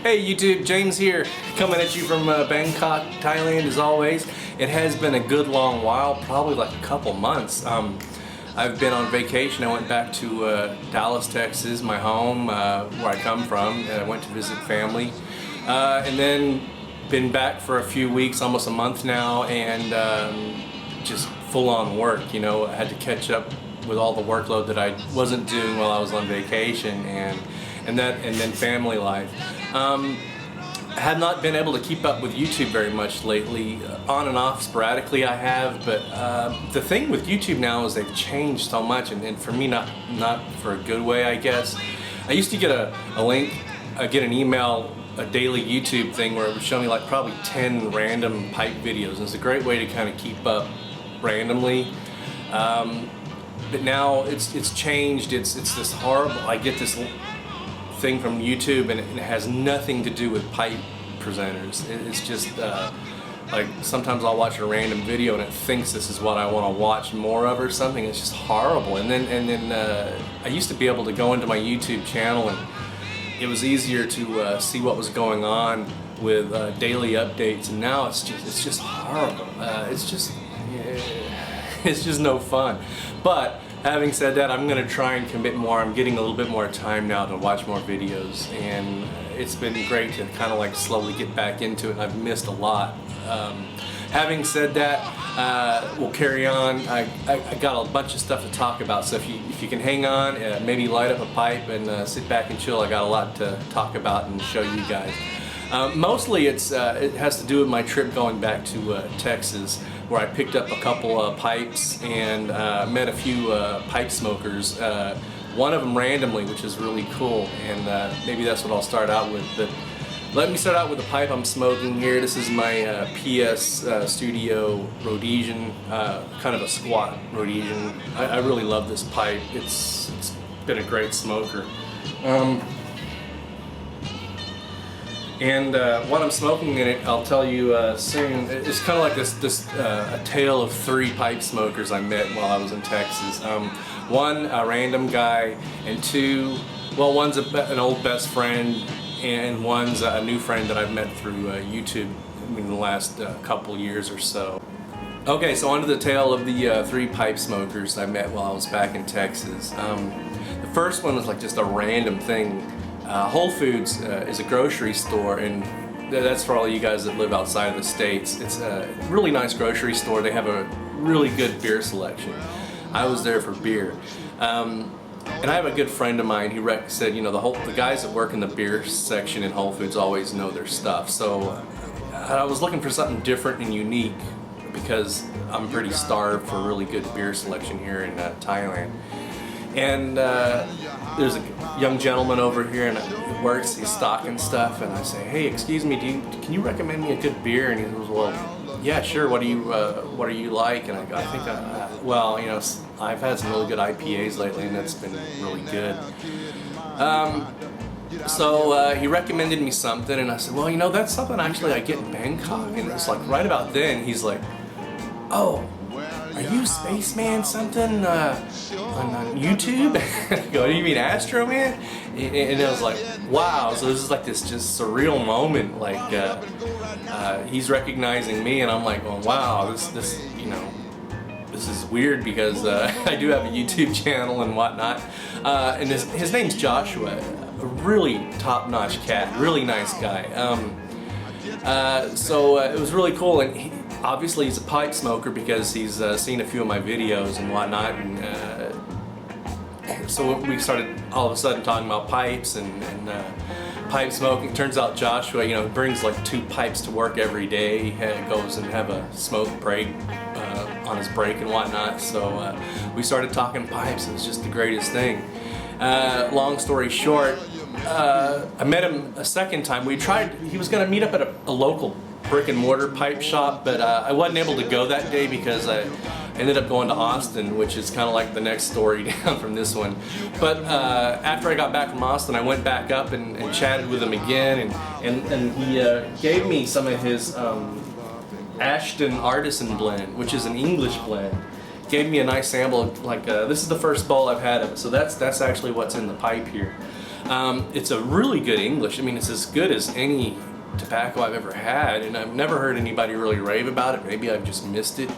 Hey YouTube, James here, coming at you from Bangkok, Thailand as always. It has been a good long while, probably like a couple months. I've been on vacation. I went back to Dallas, Texas, my home, where I come from, and I went to visit family. And then been back for a few weeks, almost a month now, and just full-on work. You know, I had to catch up with all the workload that I wasn't doing while I was on vacation, and then family life. I have not been able to keep up with YouTube very much lately. On and off, sporadically I have, but the thing with YouTube now is they've changed so much, and for me, not for a good way, I guess. I used to get a link, get an email, a daily YouTube thing where it would show me like probably 10 random pipe videos, and it's a great way to kind of keep up randomly. But now it's changed. It's this horrible. I get this thing from YouTube, and it has nothing to do with pipe presenters. It's just like sometimes I'll watch a random video and it thinks this is what I want to watch more of or something. It's just horrible. And then I used to be able to go into my YouTube channel, and it was easier to see what was going on with daily updates. And now it's just horrible. It's just no fun. But having said that, I'm going to try and commit more. I'm getting a little bit more time now to watch more videos, and it's been great to kind of like slowly get back into it. I've missed a lot. Having said that, we'll carry on. I got a bunch of stuff to talk about, so if you can hang on, maybe light up a pipe and sit back and chill. I got a lot to talk about and show you guys. Mostly it has to do with my trip going back to Texas, where I picked up a couple pipes and met a few pipe smokers. One of them randomly, which is really cool, and maybe that's what I'll start out with. But let me start out with the pipe I'm smoking here. This is my PS Studio Rhodesian, kind of a squat Rhodesian. I really love this pipe. It's been a great smoker. And what I'm smoking in it, I'll tell you soon. It's kind of like a tale of 3 pipe smokers I met while I was in Texas. One, a random guy, and 2, well, one's an old best friend, and one's a new friend that I've met through YouTube in the last couple years or so. Okay, so on to the tale of the 3 pipe smokers I met while I was back in Texas. The first one was like just a random thing. Whole Foods is a grocery store, and that's for all you guys that live outside of the States. It's a really nice grocery store. They have a really good beer selection. I was there for beer. And I have a good friend of mine who said, you know, the guys that work in the beer section in Whole Foods always know their stuff. So I was looking for something different and unique, because I'm pretty starved for a really good beer selection here in Thailand. And there's a young gentleman over here, and he works, he's stocking stuff, and I say, hey, excuse me, can you recommend me a good beer? And he goes, well, yeah, sure, what do you like? And I go, I think, well, you know, I've had some really good IPAs lately, and that's been really good. So he recommended me something, and I said, well, you know, that's something actually I get in Bangkok. And it's like right about then, he's like, oh, are you Spaceman something on YouTube? I go, do you mean Astro Man? And I was like, wow. So this is like this just surreal moment. Like he's recognizing me, and I'm like, well, wow. This you know, this is weird, because I do have a YouTube channel and whatnot. And his name's Joshua. A really top-notch cat. Really nice guy. So it was really cool, and obviously he's a pipe smoker because he's seen a few of my videos and whatnot, and so we started all of a sudden talking about pipes and pipe smoking. Turns out Joshua, you know, brings like 2 pipes to work every day. He goes and have a smoke break on his break and whatnot. So we started talking pipes. It was just the greatest thing. Long story short, I met him a second time. He was going to meet up at a local brick and mortar pipe shop, but I wasn't able to go that day because I ended up going to Austin, which is kind of like the next story down from this one. But after I got back from Austin, I went back up and chatted with him again, and he gave me some of his Ashton Artisan blend, which is an English blend. Gave me a nice sample of, like, this is the first bowl I've had of it, so that's actually what's in the pipe here. It's a really good English. I mean, it's as good as any tobacco I've ever had, and I've never heard anybody really rave about it. Maybe I've just missed it,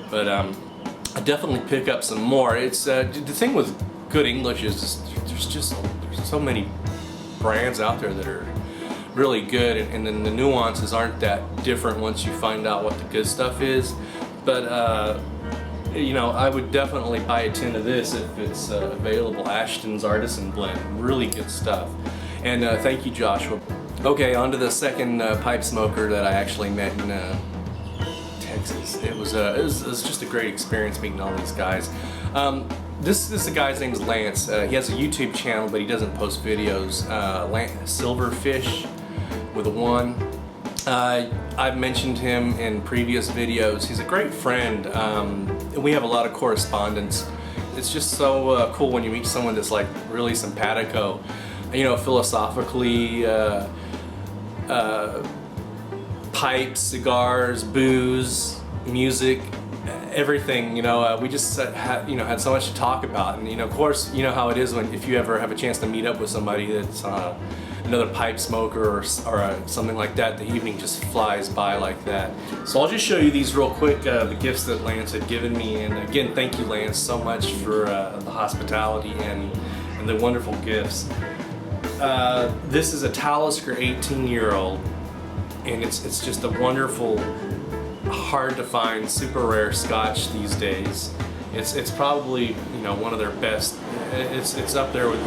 but I definitely pick up some more. It's the thing with good English is there's so many brands out there that are really good, and then the nuances aren't that different once you find out what the good stuff is. But you know, I would definitely buy a tin of this if it's available. Ashton's Artisan Blend, really good stuff. And thank you, Joshua. Okay, on to the second pipe smoker that I actually met in Texas. It was just a great experience meeting all these guys. This guy's name is Lance. He has a YouTube channel, but he doesn't post videos. Silverfish with a 1. I've mentioned him in previous videos. He's a great friend. We have a lot of correspondence. It's just so cool when you meet someone that's like really simpatico, you know, philosophically, pipes, cigars, booze, music, everything. You know, we just had so much to talk about, and you know, of course, you know how it is when if you ever have a chance to meet up with somebody that's another pipe smoker or something like that, the evening just flies by like that. So I'll just show you these real quick, the gifts that Lance had given me, and again, thank you, Lance, so much for the hospitality and the wonderful gifts. This is a Talisker 18-year-old, and it's just a wonderful, hard to find, super rare Scotch these days. It's probably, you know, one of their best. It's up there with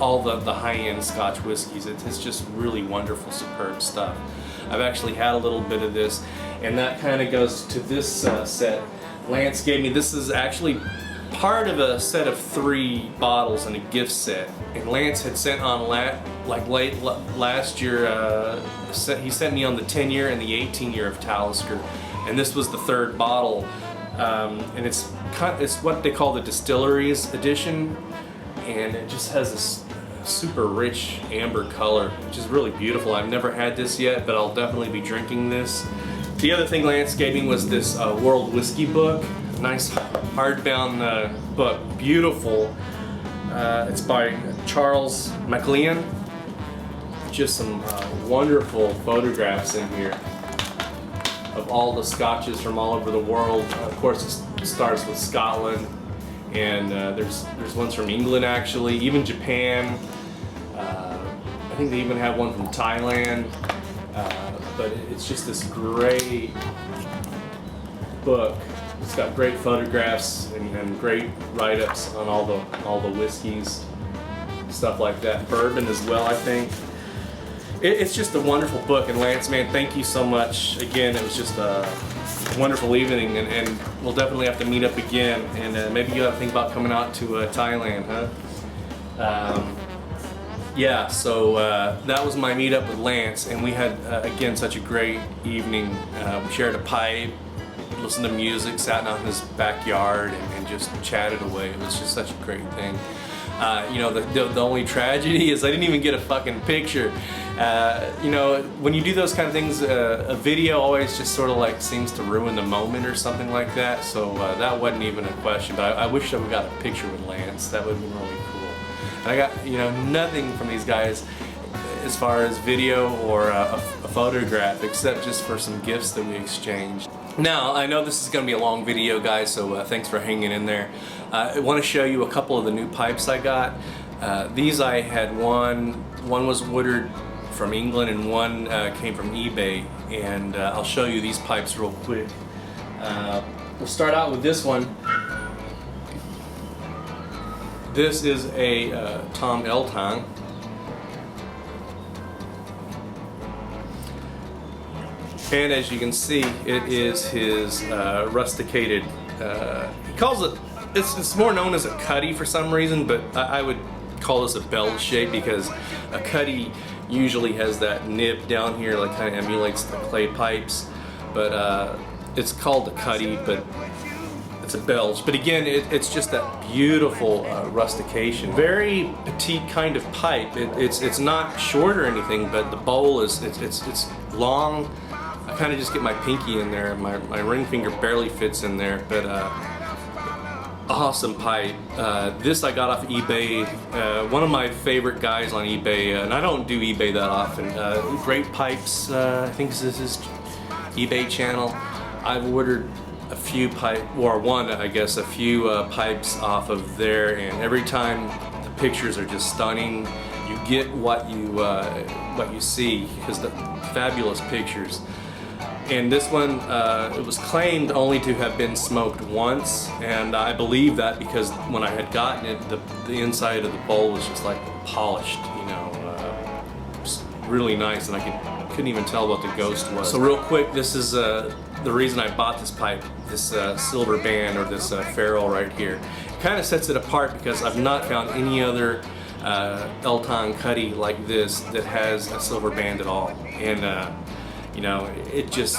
all the high-end Scotch whiskeys. It's just really wonderful, superb stuff. I've actually had a little bit of this, and that kind of goes to this set Lance gave me. This is actually part of a set of 3 bottles in a gift set, and Lance had sent on late last year. He sent me on the 10-year and the 18-year of Talisker, and this was the 3rd bottle, and it's what they call the distilleries edition, and it just has this super rich amber color, which is really beautiful. I've never had this yet, but I'll definitely be drinking this. The other thing Lance gave me was this World Whiskey book. Nice hardbound book, beautiful. It's by Charles MacLean. Just some wonderful photographs in here of all the scotches from all over the world. Of course, it starts with Scotland, and there's ones from England, actually, even Japan. I think they even have one from Thailand. But it's just this great book. It's got great photographs and great write-ups on all the whiskeys, stuff like that. Bourbon as well, I think. It's just a wonderful book, and Lance, man, thank you so much. Again, it was just a wonderful evening, and we'll definitely have to meet up again, and maybe you'll have to think about coming out to Thailand, huh? Yeah, so that was my meetup with Lance, and we had, again, such a great evening. We shared a pipe, listened to music, sat out in his backyard, and just chatted away. It was just such a great thing. You know, the only tragedy is I didn't even get a fucking picture. You know, when you do those kind of things, a video always just sort of like seems to ruin the moment or something like that. So that wasn't even a question. But I wish I would got a picture with Lance. That would have been really cool. And I got, you know, nothing from these guys as far as video or a photograph, except just for some gifts that we exchanged. Now, I know this is going to be a long video, guys, so thanks for hanging in there. I want to show you a couple of the new pipes I got. These I had one was ordered from England and one came from eBay, and I'll show you these pipes real quick. We'll start out with this one. This is a Tom Eltang. And as you can see, it is his rusticated, he calls it, it's more known as a cutty for some reason, but I would call this a bell shape because a cutty usually has that nib down here, like kind of emulates the clay pipes. But it's called a cutty, but it's a belge. But again, it's just that beautiful rustication. Very petite kind of pipe. It's not short or anything, but the bowl is it's long. I kind of just get my pinky in there. My ring finger barely fits in there, but awesome pipe. This I got off eBay. One of my favorite guys on eBay, and I don't do eBay that often. Great Pipes, I think this is his eBay channel. I've ordered a few a few pipes off of there, and every time the pictures are just stunning. You get what you see because the fabulous pictures. And this one, it was claimed only to have been smoked once, and I believe that because when I had gotten it, the inside of the bowl was just like polished, you know, just really nice, and I couldn't even tell what the ghost was. So real quick, this is the reason I bought this pipe, this silver band, or this ferrule right here. It kind of sets it apart because I've not found any other Eltang Cutty like this that has a silver band at all, and you know, it just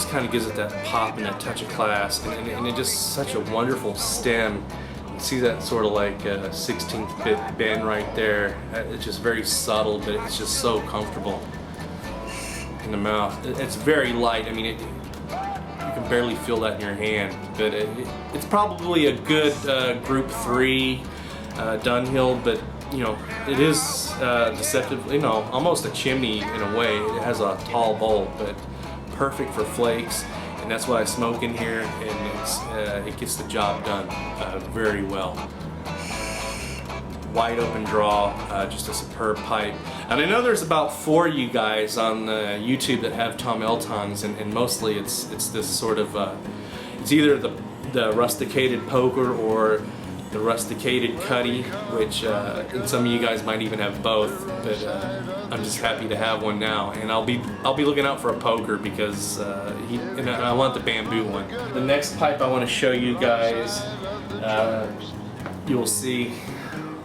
kind of gives it that pop and that touch of class, and it just such a wonderful stem. You can see that sort of like 16th bit bend right there. It's just very subtle, but it's just so comfortable in the mouth. It's very light. I mean, you can barely feel that in your hand, but it's probably a good Group 3 Dunhill, but you know, it is deceptive, you know, almost a chimney in a way. It has a tall bowl, but perfect for flakes, and that's why I smoke in here, and it gets the job done very well. Wide open draw, just a superb pipe. And I know there's about 4 of you guys on YouTube that have Tom Eltangs, and mostly it's this sort of, it's either the rusticated poker or the rusticated Cutty, which and some of you guys might even have both, but I'm just happy to have one now, and I'll be looking out for a poker because and I want the bamboo one. The next pipe I want to show you guys, you'll see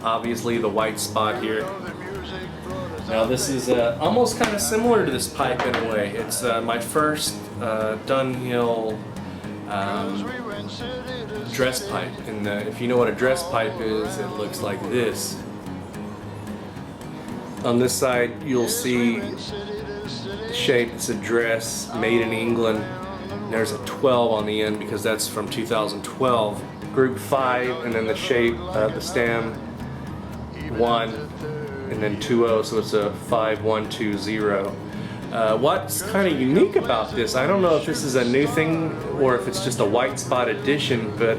obviously the white spot here. Now this is almost kind of similar to this pipe in a way. It's my first Dunhill dress pipe, and if you know what a dress pipe is, it looks like this. On this side you'll see the shape. It's a dress made in England. There's a 12 on the end because that's from 2012. Group 5, and then the shape, the stem 1, and then 2-0, so it's a 5-1-2-0. What's kind of unique about this, I don't know if this is a new thing or if it's just a white spot edition, but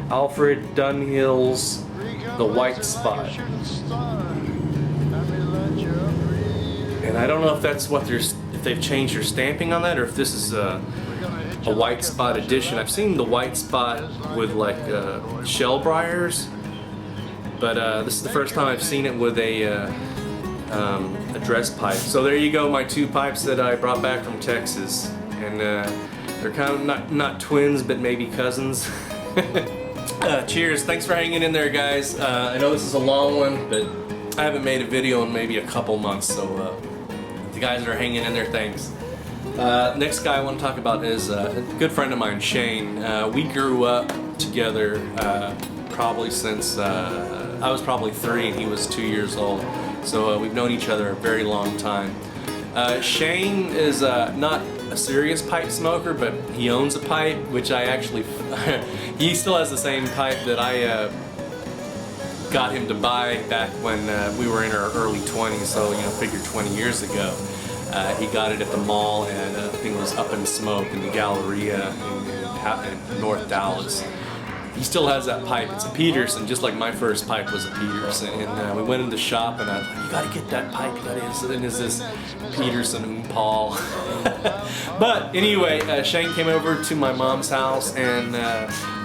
Alfred Dunhill's The White Spot. And I don't know if that's what if they've changed their stamping on that, or if this is a white spot edition. I've seen the white spot with like shell briars, but this is the first time I've seen it with a dress pipe. So there you go, my 2 pipes that I brought back from Texas, and they're kind of not twins, but maybe cousins. Cheers! Thanks for hanging in there, guys. I know this is a long one, but I haven't made a video in maybe a couple months, so the guys that are hanging in there, thanks. Next guy I want to talk about is a good friend of mine, Shane. We grew up together probably since I was probably 3 and he was 2 years old. So we've known each other a very long time. Shane is not a serious pipe smoker, but he owns a pipe, which I actually, he still has the same pipe that I got him to buy back when we were in our early 20s, so you know, figure 20 years ago. He got it at the mall, and I think it was Up in Smoke in the Galleria in North Dallas. He still has that pipe. It's a Peterson, just like my first pipe was a Peterson. And we went in the shop, and I was like, "You gotta get that pipe. And it's this Peterson Paul." But anyway, Shane came over to my mom's house, and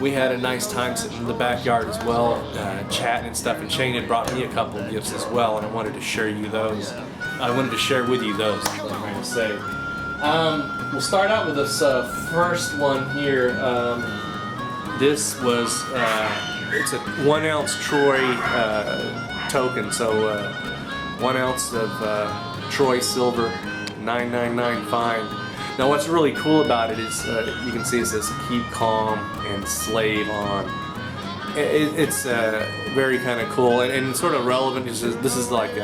we had a nice time sitting in the backyard as well, chatting and stuff. And Shane had brought me a couple of gifts as well, and I wanted to share you those. I wanted to share with you those. Is what I'm going to say. We'll start out with this first one here. This was, it's a 1 ounce Troy token, so 1 ounce of Troy silver, 999 fine. Now what's really cool about it is, you can see it says keep calm and slave on. It's very kind of cool and sort of relevant. This is like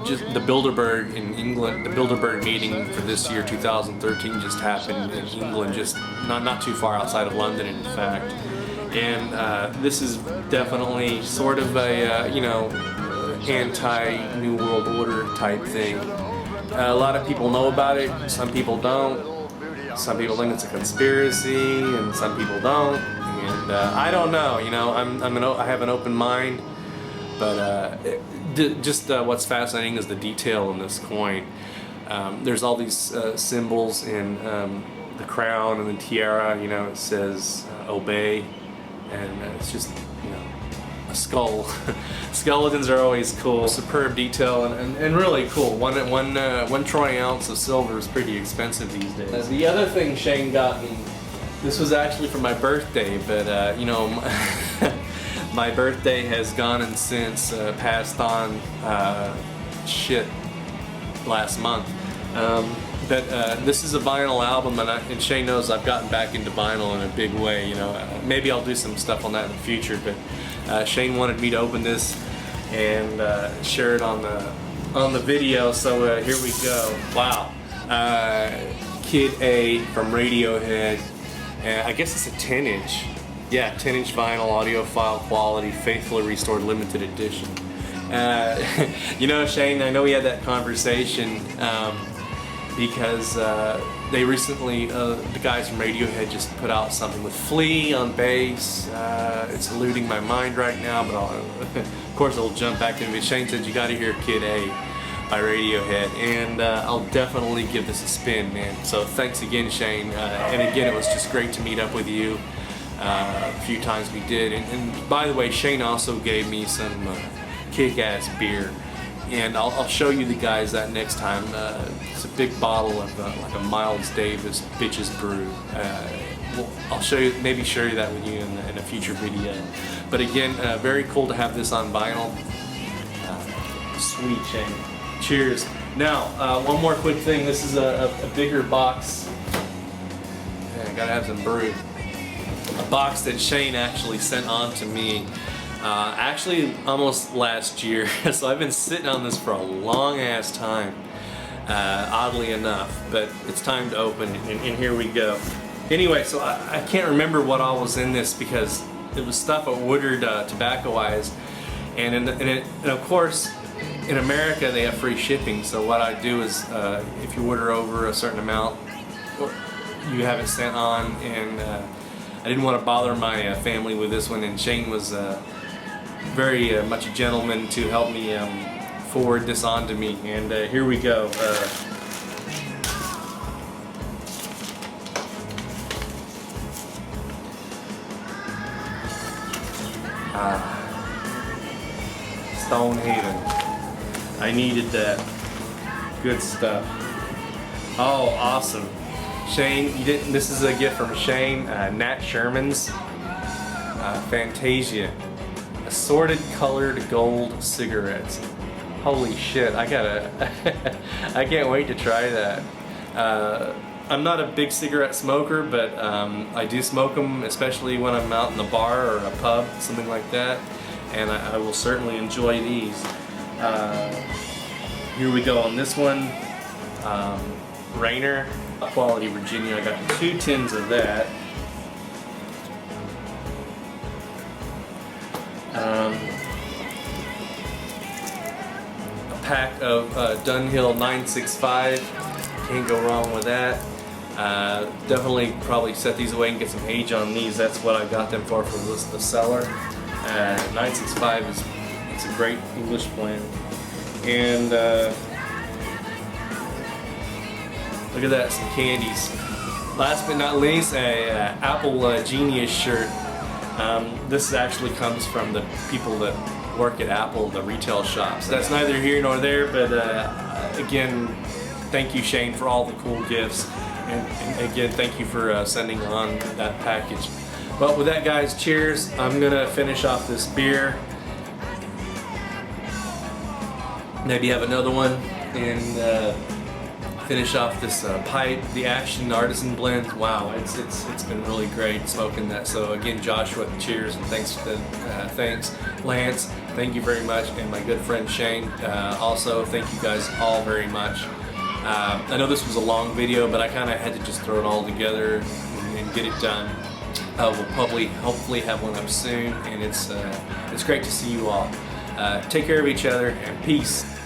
just the Bilderberg in England. The Bilderberg meeting for this year, 2013, just happened in England, just not too far outside of London, in fact. and this is definitely sort of a you know, anti-New World Order type thing. A lot of people know about it, some people don't. Some people think it's a conspiracy, and some people don't. And I don't know, you know, I have an open mind, but what's fascinating is the detail in this coin. There's all these symbols in the crown and the tiara, you know, it says obey, and it's just, you know, a skull. Skeletons are always cool. Superb detail and really cool. One troy ounce of silver is pretty expensive these days. The other thing Shane got me, this was actually for my birthday, but you know, my birthday has gone and since passed on shit last month. But this is a vinyl album, and Shane knows I've gotten back into vinyl in a big way. You know, maybe I'll do some stuff on that in the future. But Shane wanted me to open this and share it on the video. So here we go. Wow, Kid A from Radiohead. I guess it's a 10-inch. Yeah, 10-inch vinyl, audiophile quality, faithfully restored, limited edition. You know, Shane, I know we had that conversation. Because they recently, the guys from Radiohead just put out something with Flea on bass. It's eluding my mind right now, but of course it'll jump back into me. Shane said you got to hear Kid A by Radiohead, and I'll definitely give this a spin, man. So thanks again, Shane. And again, it was just great to meet up with you. A few times we did, and by the way, Shane also gave me some kick-ass beer. And I'll show you the guys that next time. It's a big bottle of like a Miles Davis Bitches Brew. I'll show you, maybe share that with you in a future video. But again, very cool to have this on vinyl. Sweet, Shane. Cheers. Now, one more quick thing. This is a bigger box. I gotta have some brew. A box that Shane actually sent on to me. Actually almost last year, so I've been sitting on this for a long ass time, oddly enough, but it's time to open it, and here we go. Anyway, so I can't remember what all was in this because it was stuff at Woodard Tobacco-wise, and of course in America they have free shipping, so what I do is if you order over a certain amount, you have it sent on, and I didn't want to bother my family with this one, and Shane was very much a gentleman to help me forward this on to me, and here we go. Stonehaven. I needed that. Good stuff. Oh, awesome. Shane, you didn't. This is a gift from Shane. Nat Sherman's Fantasia. Assorted colored gold cigarettes. Holy shit, I can't wait to try that. I'm not a big cigarette smoker, but I do smoke them, especially when I'm out in the bar or a pub, something like that, and I will certainly enjoy these. Here we go on this one. Rainer, quality Virginia. I got 2 tins of that. A pack of Dunhill 965, can't go wrong with that. Definitely probably set these away and get some age on these. That's what I got them for the cellar. 965 it's a great English blend. And look at that, some candies. Last but not least, a Apple Genius shirt. This actually comes from the people that work at Apple, the retail shops. That's neither here nor there, but again, thank you, Shane, for all the cool gifts, and again, thank you for sending on that package. Well, with that, guys, cheers. I'm gonna finish off this beer, maybe have another one, and finish off this pipe, the Ashton Artisan blend. Wow, it's been really great smoking that. So again, Joshua, cheers, and thanks Lance, thank you very much, and my good friend Shane, also thank you guys all very much. I know this was a long video, but I kind of had to just throw it all together and get it done. We'll probably, hopefully, have one up soon, and it's great to see you all. Take care of each other, and peace.